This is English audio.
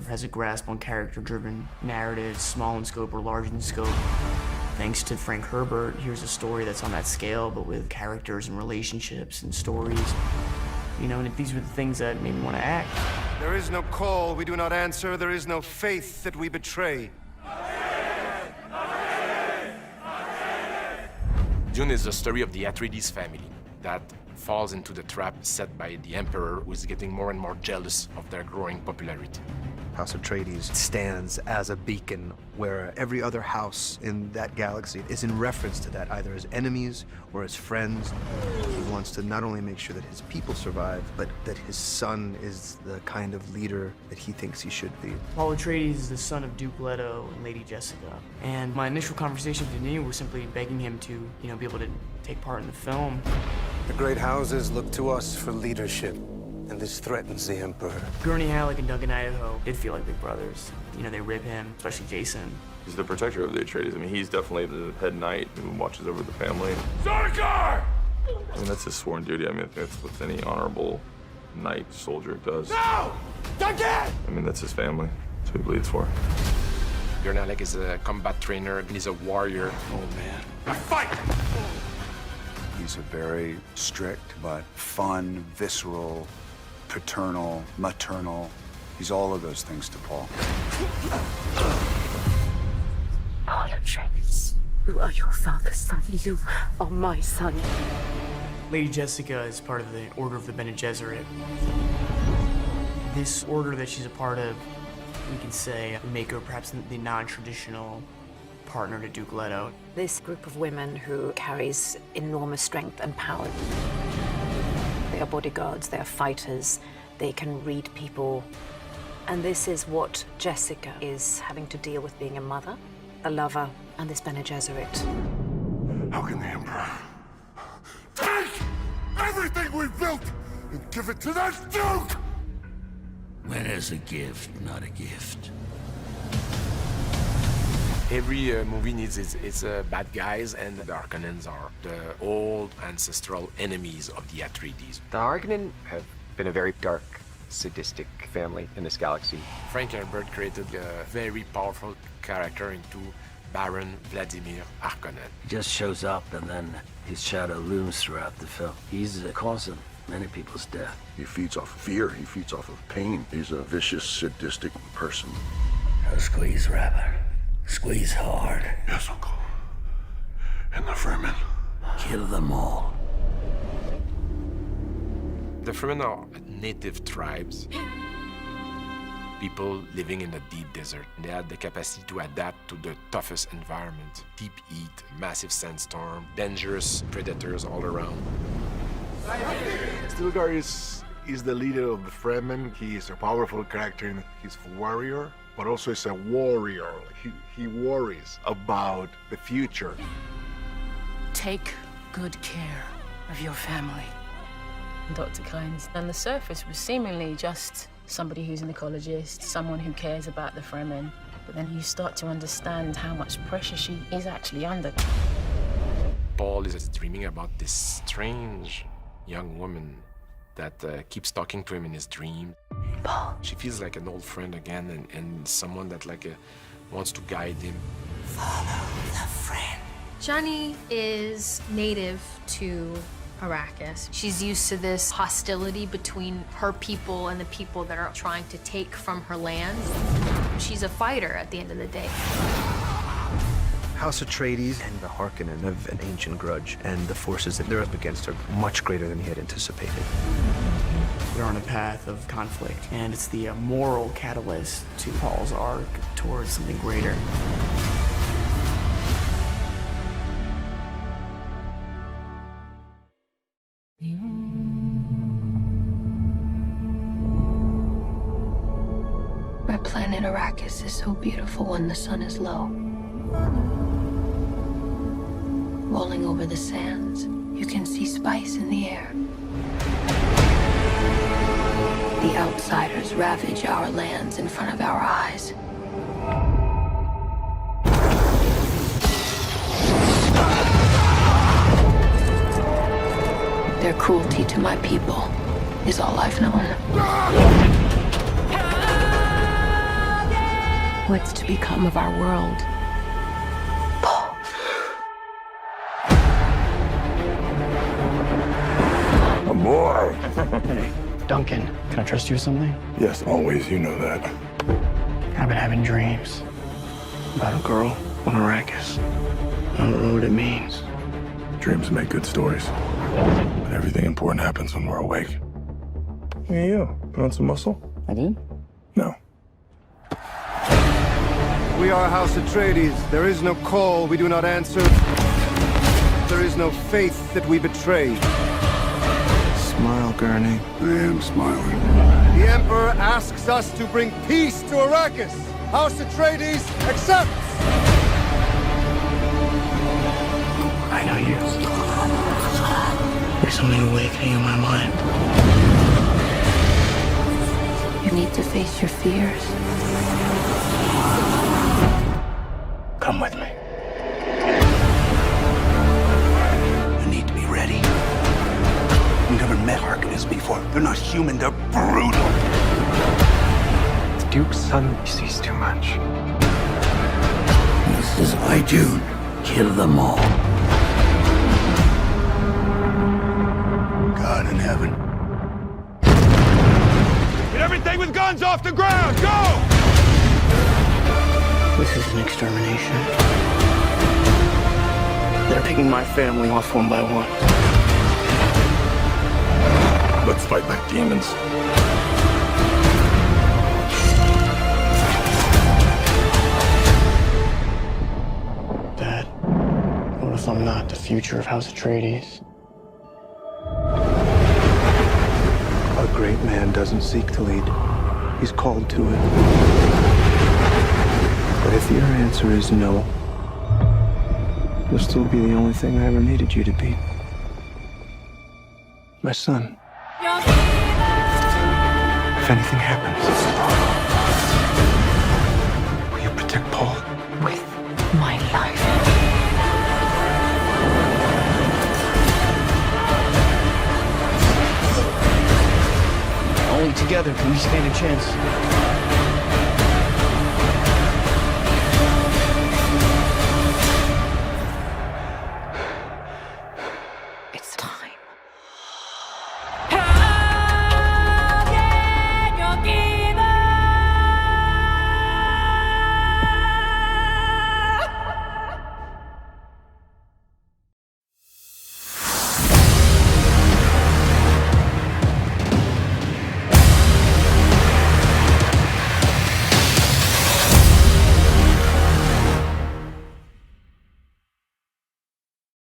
Has a grasp on character-driven narratives, small in scope or large in scope. Thanks to Frank Herbert, here's a story that's on that scale, but with characters and relationships and stories. You know, and these were the things that made me want to act. There is no call we do not answer. There is no faith that we betray. Dune is the story of the Atreides family that falls into the trap set by the Emperor, who is getting more and more jealous of their growing popularity. House Atreides stands as a beacon where every other house in that galaxy is in reference to that, either as enemies or as friends. He wants to not only make sure that his people survive, but that his son is the kind of leader that he thinks he should be. Paul Atreides is the son of Duke Leto and Lady Jessica. And my initial conversation with Denis was simply begging him to, be able to take part in the film. The great houses look to us for leadership, and this threatens the Emperor. Gurney Halleck and Duncan Idaho did feel like big brothers. They rib him, especially Jason. He's the protector of the Atreides. I mean, he's definitely the head knight who watches over the family. Sarkar! I mean, that's his sworn duty. I mean, I think that's what any honorable knight soldier does. No! Duncan! I mean, that's his family. That's who he bleeds for. Gurney Halleck is a combat trainer, and he's a warrior. Oh, man. I fight! He's a very strict but fun, visceral, paternal, maternal. He's all of those things to Paul. Paul Atreides, you are your father's son. You are my son. Lady Jessica is part of the Order of the Bene Gesserit. This order that she's a part of, we can say, make her perhaps the non-traditional partner to Duke Leto. This group of women who carries enormous strength and power. They are bodyguards, they are fighters, they can read people. And this is what Jessica is having to deal with, being a mother, a lover, and this Bene Gesserit. How can the Emperor take everything we've built and give it to that Duke? When is a gift not a gift? Every movie needs its bad guys, and the Harkonnens are the old ancestral enemies of the Atreides. The Harkonnen have been a very dark, sadistic family in this galaxy. Frank Herbert created a very powerful character into Baron Vladimir Harkonnen. He just shows up and then his shadow looms throughout the film. He's the cause of many people's death. He feeds off of fear, he feeds off of pain. He's a vicious, sadistic person. Now squeeze, Rabbit. Squeeze hard. Yes, Uncle. And the Fremen. Kill them all. The Fremen are native tribes. People living in the deep desert. They had the capacity to adapt to the toughest environment. Deep heat, massive sandstorm, dangerous predators all around. Stilgar is the leader of the Fremen. He is a powerful character and he's a warrior, but also is a warrior. He worries about the future. Take good care of your family. Dr. Kynes, on the surface, was seemingly just somebody who's an ecologist, someone who cares about the Fremen. But then you start to understand how much pressure she is actually under. Paul is dreaming about this strange young woman that keeps talking to him in his dream. Paul. She feels like an old friend again, and someone that wants to guide him. Follow the friend. Johnny is native to Arrakis. She's used to this hostility between her people and the people that are trying to take from her land. She's a fighter at the end of the day. House Atreides and the Harkonnen have an ancient grudge, and the forces that they're up against are much greater than he had anticipated. They're on a path of conflict, and it's the moral catalyst to Paul's arc towards something greater. Our planet Arrakis is so beautiful when the sun is low. Rolling over the sands, you can see spice in the air. The outsiders ravage our lands in front of our eyes. Their cruelty to my people is all I've known. What's to become of our world? Paul. A boy. Hey, Duncan, can I trust you with something? Yes, always. You know that. I've been having dreams about a girl on Arrakis. I don't know what it means. Dreams make good stories. But everything important happens when we're awake. Hey, you. Put on some muscle? I did? No. We are House Atreides. There is no call we do not answer. There is no faith that we betray. Smile, Gurney. I am smiling. The Emperor asks us to bring peace to Arrakis. House Atreides accepts. I know you. There's something awakening in my mind. You need to face your fears. Come with me. You need to be ready. You've never met Harkonnens before. They're not human, they're brutal. The Duke's son sees too much. This is why Dune. Kill them all. God in heaven. Get everything with guns off the ground! Go! This is an extermination. They're picking my family off one by one. Let's fight like demons. Dad, what if I'm not the future of House Atreides? A great man doesn't seek to lead. He's called to it. But if your answer is no, you'll still be the only thing I ever needed you to be. My son. If anything happens, will you protect Paul? With my life. Only together can we stand a chance.